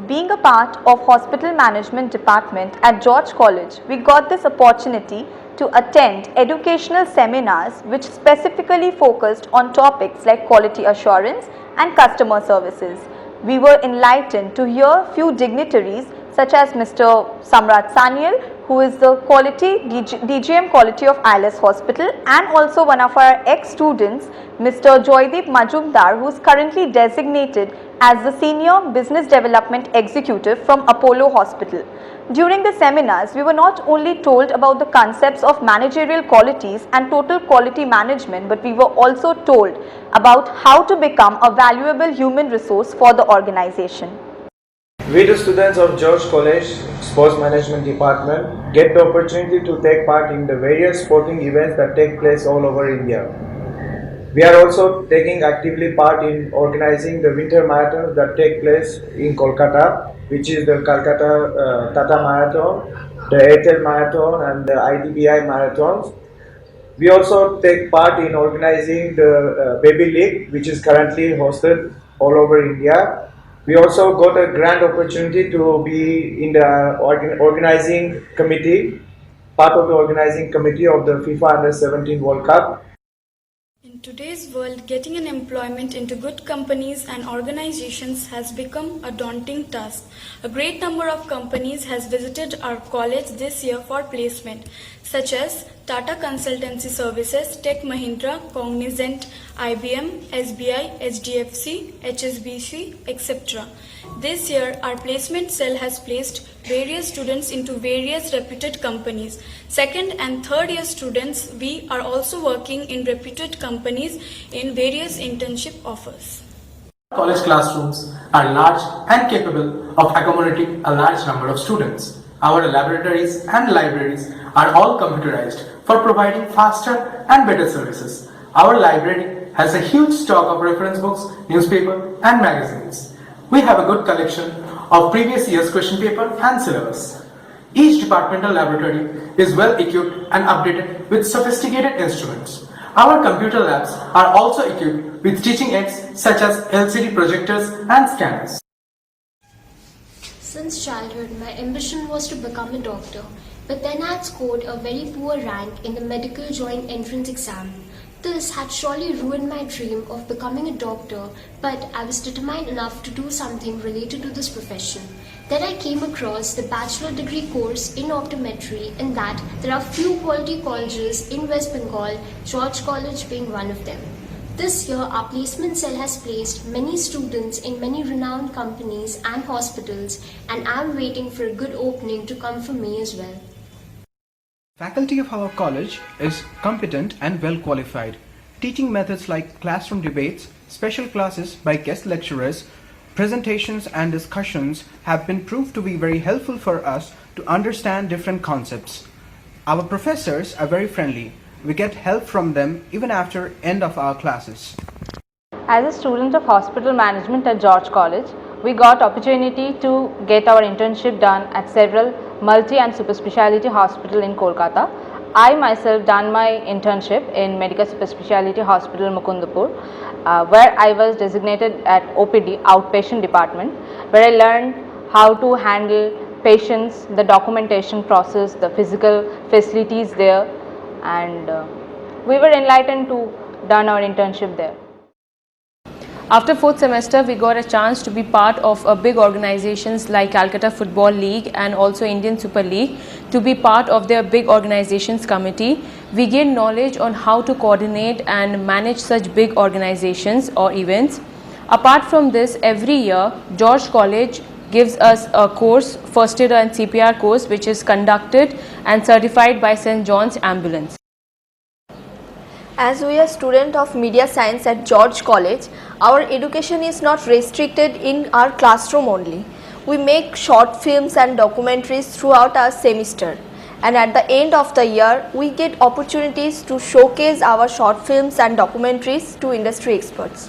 Being a part of Hospital Management Department at George College, we got this opportunity to attend educational seminars which specifically focused on topics like quality assurance and customer services. We were enlightened to hear few dignitaries such as Mr. Samrat Sanyal, who is the DGM quality of ILS Hospital, and also one of our ex-students, Mr. Joydeep Majumdar, who is currently designated as the Senior Business Development Executive from Apollo Hospital. During the seminars, we were not only told about the concepts of managerial qualities and total quality management, but we were also told about how to become a valuable human resource for the organization. We, the students of George College Sports Management Department, get the opportunity to take part in the various sporting events that take place all over India. We are also taking actively part in organizing the winter marathons that take place in Kolkata, which is the Calcutta Tata Marathon, the Airtel Marathon and the IDBI Marathons. We also take part in organizing the Baby League, which is currently hosted all over India. We also got a grand opportunity to be in the organizing committee, part of the organizing committee of the FIFA Under-17 World Cup. In today's world, getting an employment into good companies and organizations has become a daunting task. A great number of companies has visited our college this year for placement, such as Tata Consultancy Services, Tech Mahindra, Cognizant, IBM, SBI, HDFC, HSBC, etc. This year, our placement cell has placed various students into various reputed companies. Second and third year students, we are also working in reputed companies in various internship offers. College classrooms are large and capable of accommodating a large number of students. Our laboratories and libraries are all computerized for providing faster and better services. Our library has a huge stock of reference books, newspaper and magazines. We have a good collection of previous year's question paper and syllabus. Each departmental laboratory is well equipped and updated with sophisticated instruments. Our computer labs are also equipped with teaching aids such as LCD projectors and scanners. Since childhood, my ambition was to become a doctor, but then I had scored a very poor rank in the medical joint entrance exam. This had surely ruined my dream of becoming a doctor, but I was determined enough to do something related to this profession. Then I came across the bachelor degree course in optometry, in that there are few quality colleges in West Bengal, George College being one of them. This year, our placement cell has placed many students in many renowned companies and hospitals, and I am waiting for a good opening to come for me as well. Faculty of our college is competent and well qualified. Teaching methods like classroom debates, special classes by guest lecturers, presentations and discussions have been proved to be very helpful for us to understand different concepts. Our professors are very friendly. We get help from them even after end of our classes. As a student of hospital management at George College, we got opportunity to get our internship done at several multi and super speciality hospital in Kolkata. I myself done my internship in Medical Super Speciality Hospital Mukundapur, where I was designated at OPD, outpatient department, where I learned how to handle patients, the documentation process, the physical facilities there, and we were enlightened to done our internship there. After 4th semester, we got a chance to be part of a big organizations like Calcutta Football League and also Indian Super League, to be part of their big organizations committee. We gained knowledge on how to coordinate and manage such big organizations or events. Apart from this, every year George College gives us a course, first aid and CPR course, which is conducted and certified by St. John's Ambulance. As we are student of media science at George College, our education is not restricted in our classroom only. We make short films and documentaries throughout our semester, and at the end of the year, we get opportunities to showcase our short films and documentaries to industry experts.